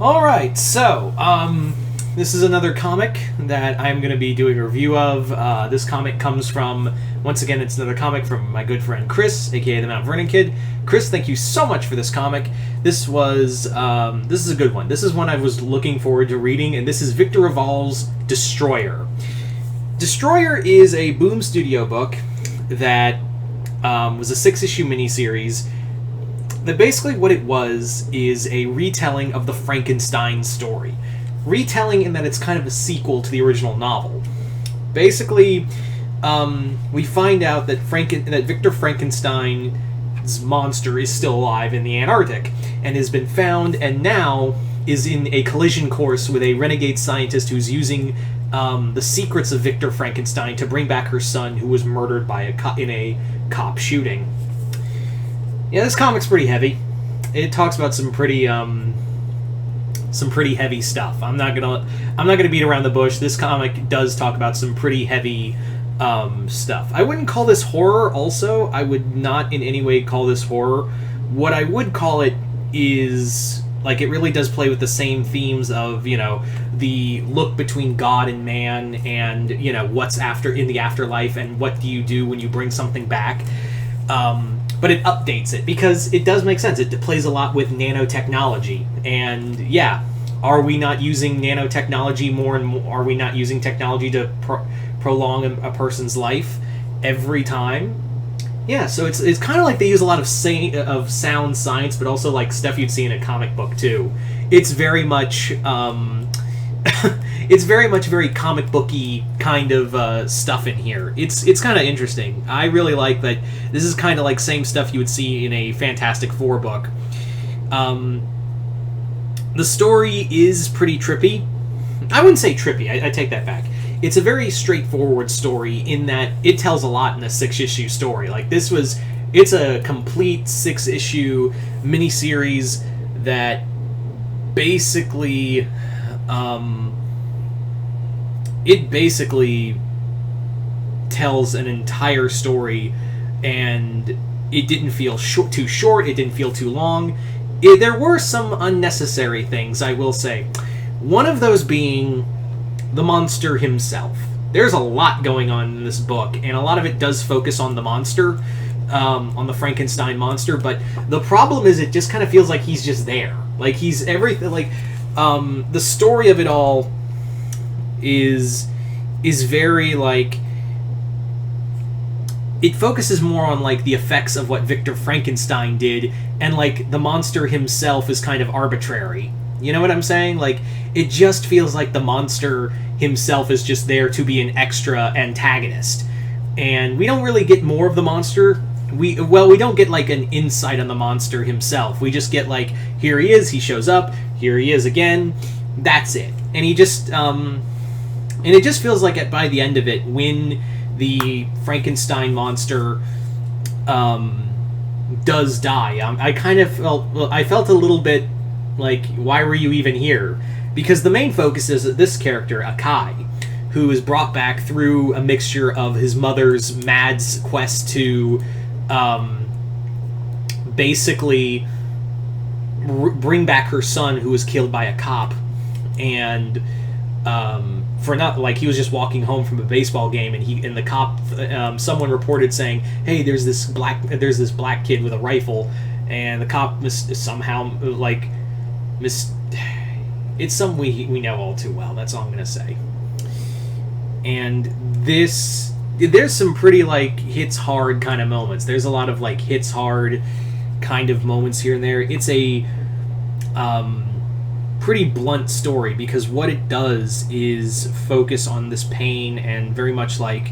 Alright, so, this is another comic that I'm going to be doing a review of. This comic comes from, once again, it's another comic from my good friend Chris, aka the Mount Vernon Kid. Chris, thank you so much for this comic. This is a good one. This is one I was looking forward to reading, and this is Victor Revolve's Destroyer. Destroyer is a Boom Studio book that was a 6-issue miniseries. That basically what it was is a retelling of the Frankenstein story. Retelling in that it's kind of a sequel to the original novel. Basically, we find out that Victor Frankenstein's monster is still alive in the Antarctic and has been found and now is in a collision course with a renegade scientist who's using the secrets of Victor Frankenstein to bring back her son who was murdered by in a cop shooting. Yeah, this comic's pretty heavy. It talks about some pretty heavy stuff. I'm not gonna beat around the bush. This comic does talk about some pretty heavy stuff. I wouldn't call this horror. Also, I would not in any way call this horror. What I would call it is like it really does play with the same themes of the look between God and man, and what's in the afterlife, and what do you do when you bring something back. But it updates it because it does make sense. It plays a lot with nanotechnology. And yeah, are we not using nanotechnology more and more? Are we not using technology to prolong a person's life every time? Yeah, so it's kind of like they use a lot of sound science, but also like stuff you'd see in a comic book too. It's very much it's very comic booky kind of stuff in here. It's kind of interesting. I really like that. This is kind of like same stuff you would see in a Fantastic Four book. The story is pretty trippy. I wouldn't say trippy. I take that back. It's a very straightforward story in that it tells a lot in a 6-issue story. Like it's a complete 6-issue miniseries that basically. It basically tells an entire story, and it didn't feel too short, it didn't feel too long. There were some unnecessary things, I will say. One of those being the monster himself. There's a lot going on in this book, and a lot of it does focus on the monster, on the Frankenstein monster, but the problem is it just kind of feels like he's just there. Like he's everything, like... the story of it all is very like it focuses more on like the effects of what Victor Frankenstein did, and like the monster himself is kind of arbitrary. You know what I'm saying? Like it just feels like the monster himself is just there to be an extra antagonist, and we don't really get more of the monster. We don't get like an insight on the monster himself. We just get like, here he is, he shows up, here he is again, that's it. And he just, and it just feels like by the end of it, when the Frankenstein monster does die, I felt a little bit like, why were you even here? Because the main focus is this character, Akai, who is brought back through a mixture of his mother's mad quest to basically bring back her son who was killed by a cop, and for not like he was just walking home from a baseball game, and the cop someone reported saying, hey, there's this black kid with a rifle, and the cop it's some we know all too well. That's all I'm gonna say. And there's some pretty like hits hard kind of moments. There's a lot of like hits hard kind of moments here and there. It's a pretty blunt story because what it does is focus on this pain and very much like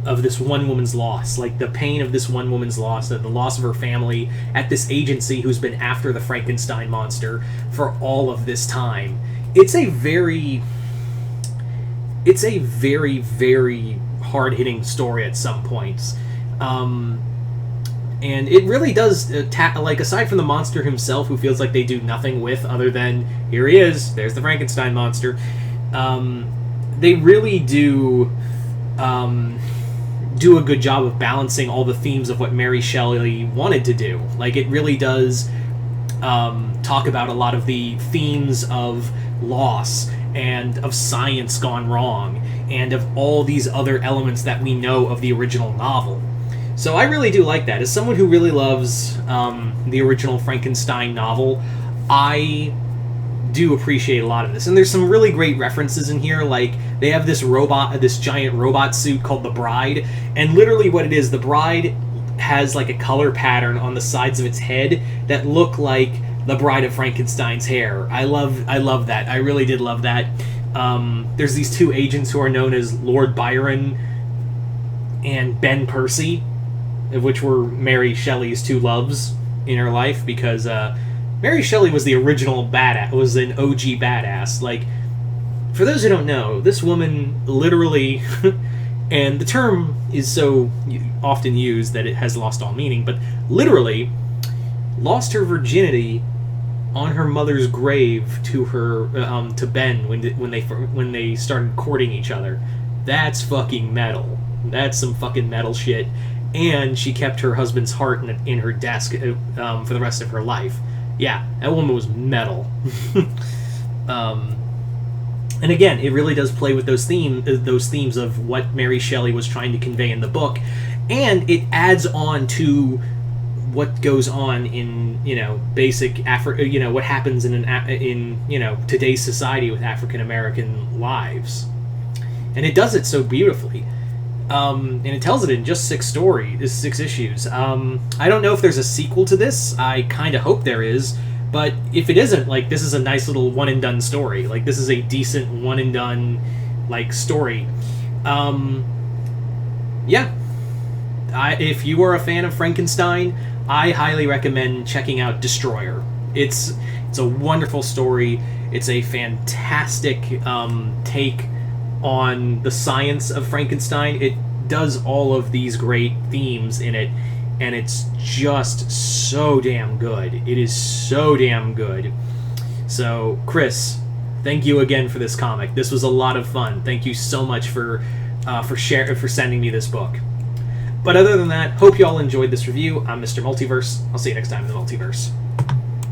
of this one woman's loss, like the pain of this one woman's loss, the loss of her family at this agency who's been after the Frankenstein monster for all of this time. It's a very, very hard-hitting story at some points. And it really does, like, aside from the monster himself, who feels like they do nothing with other than, here he is, there's the Frankenstein monster, they really do do a good job of balancing all the themes of what Mary Shelley wanted to do. Like, it really does talk about a lot of the themes of loss and of science gone wrong and of all these other elements that we know of the original novel. So I really do like that. As someone who really loves the original Frankenstein novel, I do appreciate a lot of this. And there's some really great references in here. Like, they have this giant robot suit called the Bride, and literally what it is, the Bride has like a color pattern on the sides of its head that look like the Bride of Frankenstein's hair. I love that. I really did love that. There's these two agents who are known as Lord Byron and Ben Percy, which were Mary Shelley's two loves in her life, because Mary Shelley was the original badass, was an OG badass. Like, for those who don't know, this woman literally, and the term is so often used that it has lost all meaning, but literally lost her virginity on her mother's grave to her to Ben when they started courting each other. That's fucking metal. That's some fucking metal shit. And she kept her husband's heart in her desk for the rest of her life. Yeah, that woman was metal. And again, it really does play with those themes of what Mary Shelley was trying to convey in the book, and it adds on to what goes on in basic what happens in today's society with African American lives, and it does it so beautifully. And it tells it in just 6 issues. I don't know if there's a sequel to this. I kind of hope there is, but if it isn't, like, this is a nice little one and done story. Like, this is a decent one and done story. Yeah. If you are a fan of Frankenstein, I highly recommend checking out Destroyer. It's a wonderful story. It's a fantastic take on the science of Frankenstein. It does all of these great themes in it, and it's just so damn good. It is so damn good. So, Chris, thank you again for this comic. This was a lot of fun. Thank you so much for sending me this book. But other than that, hope you all enjoyed this review. I'm Mr. Multiverse. I'll see you next time in the Multiverse.